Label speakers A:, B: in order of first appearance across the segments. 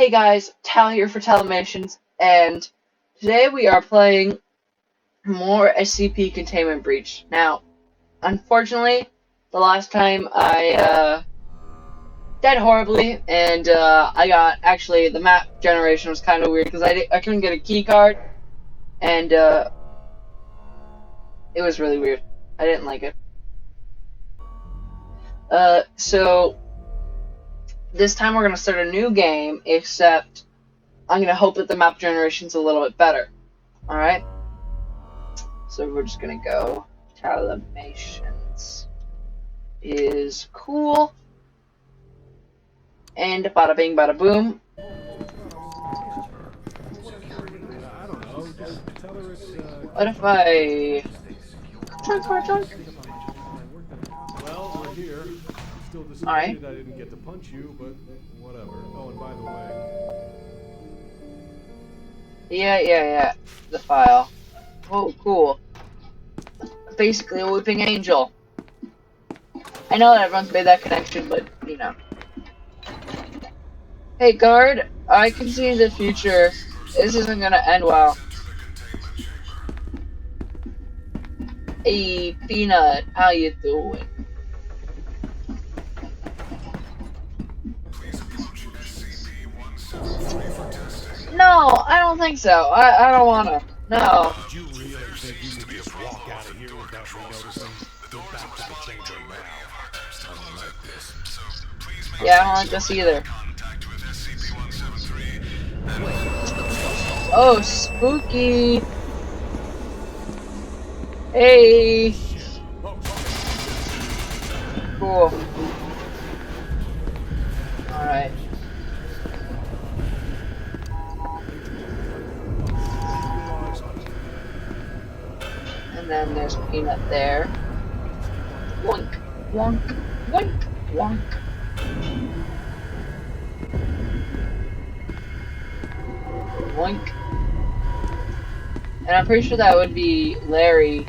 A: Hey guys, Tal here for Telemations, and today we are playing more SCP Containment Breach. Now, unfortunately, the last time I died horribly, and I got, actually, the map generation was kind of weird, because I couldn't get a key card, and it was really weird. I didn't like it. So, this time we're going to start a new game, except I'm going to hope that the map generation's a little bit better. Alright? So we're just gonna go Telemations is cool. And bada bing bada boom. What if I trunk?
B: Well, we're here. Still
A: Alright.
B: I didn't get to punch you, but whatever. Oh, and by the way.
A: Yeah. The file. Oh, cool. Basically a whooping angel. I know that everyone's made that connection, but you know. Hey guard, I can see the future. This isn't gonna end well. Hey Peanut, how you doing? No, I don't think so. I don't wanna. No.
B: Did you really think you could just walk out of here without me noticing? Go back to the changer now. Unlike this.
A: Yeah, I don't like this either. Oh, spooky. Hey. Cool. Alright. And then there's Peanut there. Wonk, wonk, wonk, wonk. Wonk. And I'm pretty sure that would be Larry's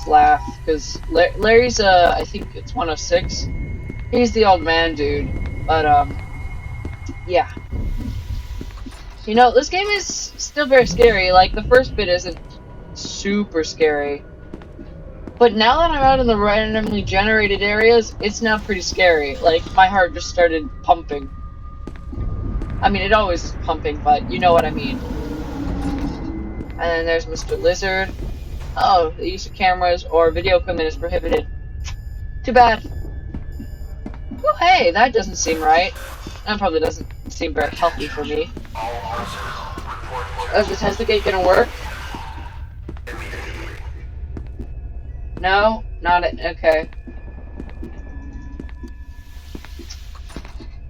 A: laugh, because Larry's, I think it's 1 of 6. He's the old man dude. But, yeah. You know, this game is still very scary. Like, the first bit isn't super scary. But now that I'm out in the randomly generated areas, it's now pretty scary. Like, my heart just started pumping. I mean, it always is pumping, but you know what I mean. And then there's Mr. Lizard. Oh, the use of cameras or video equipment is prohibited. Too bad. Oh, hey, that doesn't seem right. That probably doesn't seem very healthy for me. Is the Tesla gate gonna work? No? Not it. Okay.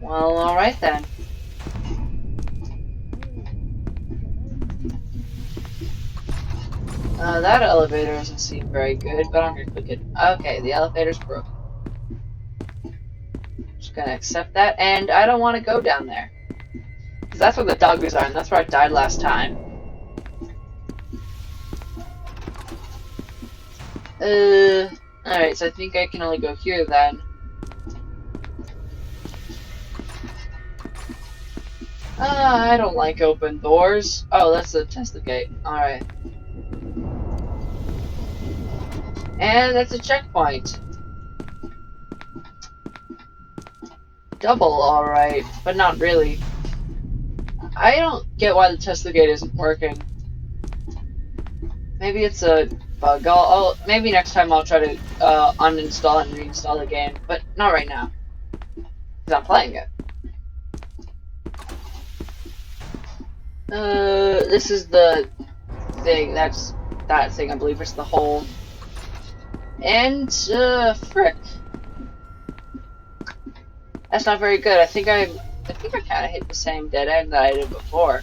A: Well, alright then. That elevator doesn't seem very good, but I'm gonna click it. Okay, the elevator's broken. Just gonna accept that, and I don't want to go down there. Because that's where the doggies are, and that's where I died last time. Alright, so I think I can only go here then. I don't like open doors. Oh, that's the Tesla gate. Alright. And that's a checkpoint. Double, alright, but not really. I don't get why the Tesla gate isn't working. Maybe it's a bug. Maybe next time I'll try to uninstall and reinstall the game, but not right now. Because I'm playing it. This is the thing. That's that thing, I believe. It's the hole. And, frick. That's not very good. I think I kind of hit the same dead end that I did before.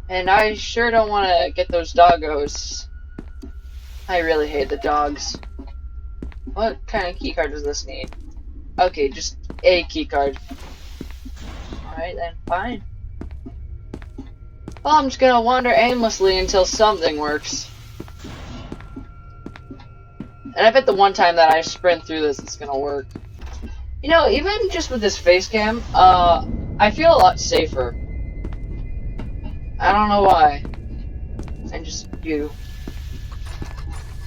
A: And I sure don't want to get those doggos. I really hate the dogs. What kind of keycard does this need? Okay, just a keycard. Alright then, fine. Well, I'm just gonna wander aimlessly until something works. And I bet the one time that I sprint through this, it's gonna work. You know, even just with this face cam, I feel a lot safer. I don't know why. I just do.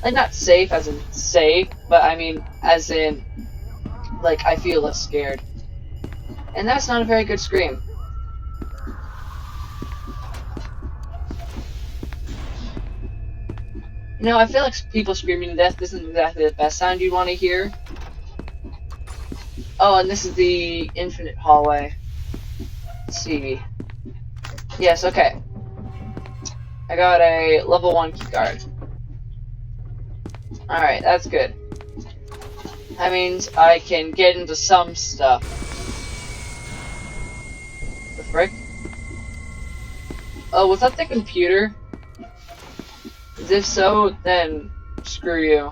A: Like, not safe as in safe, but I mean as in, like, I feel less scared. And that's not a very good scream. You know, I feel like people screaming to death isn't exactly the best sound you want to hear. Oh, and this is the infinite hallway. Let's see. Yes, okay. I got a level 1 keycard. Alright, that's good. That means I can get into some stuff. The frick? Oh, was that the computer? If so, then screw you.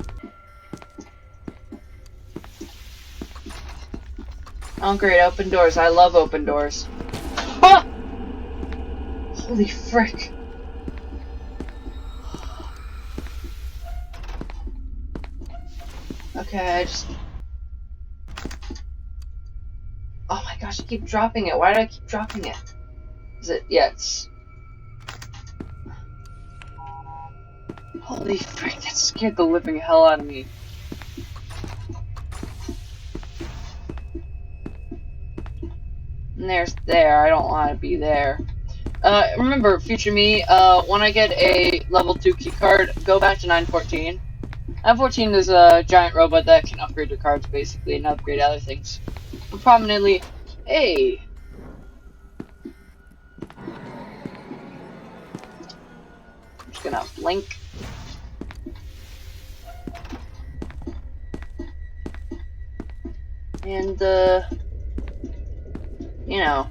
A: Oh great, open doors. I love open doors. Ah! Holy frick. Okay, I just... Oh my gosh, I keep dropping it. Why do I keep dropping it? Is it... Yeah, it's... Holy frick, that scared the living hell out of me. And there's there. I don't want to be there. Remember, future me, when I get a level 2 keycard, go back to 914. 914 is a giant robot that can upgrade your cards, basically, and upgrade other things. But prominently, hey! I'm just gonna blink. And, you know.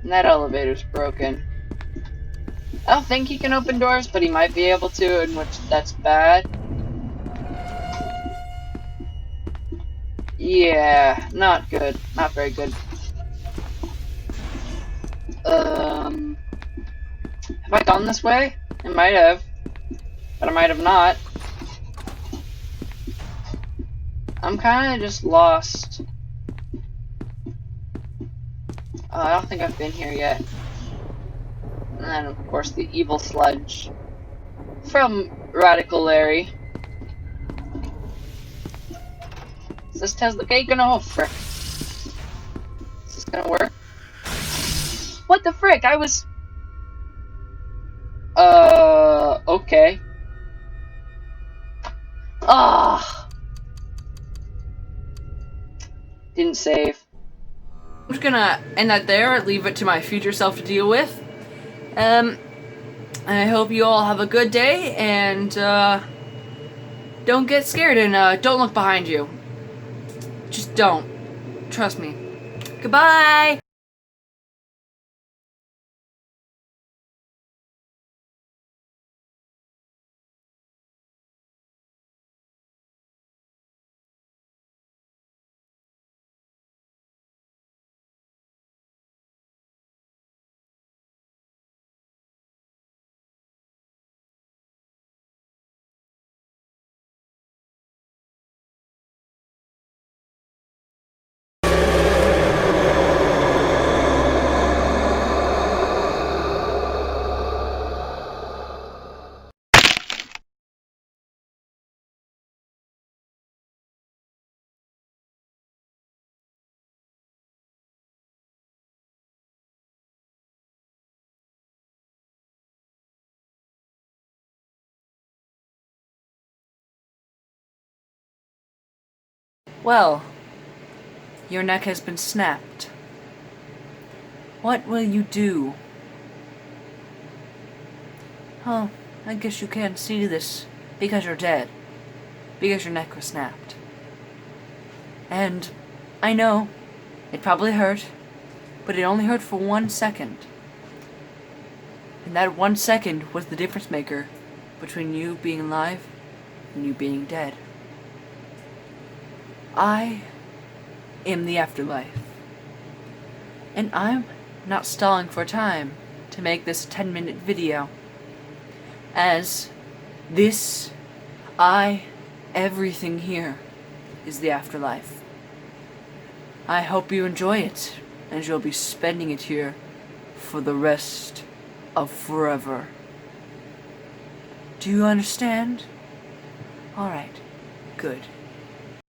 A: And that elevator's broken. I don't think he can open doors, but he might be able to, in which that's bad. Yeah, not good. Not very good. Have I gone this way? I might have. But I might have not. I'm kinda just lost. I don't think I've been here yet. And then, of course, the evil sludge. From Radical Larry. Is this Tesla cake gonna... Oh, frick. Is this gonna work? What the frick? I was... Okay. Ah! Didn't save. I'm just gonna end that there, leave it to my future self to deal with. I hope you all have a good day, and, don't get scared, and, don't look behind you. Just don't. Trust me. Goodbye! Well, your neck has been snapped. What will you do? Oh, I guess you can't see this because you're dead. Because your neck was snapped. And I know it probably hurt, but it only hurt for 1 second. And that 1 second was the difference maker between you being alive and you being dead. I am the afterlife. And I'm not stalling for time to make this 10-minute video. As this, everything here
C: is the afterlife. I hope you enjoy it, and you'll be spending it here for the rest of forever. Do you understand? Alright, good.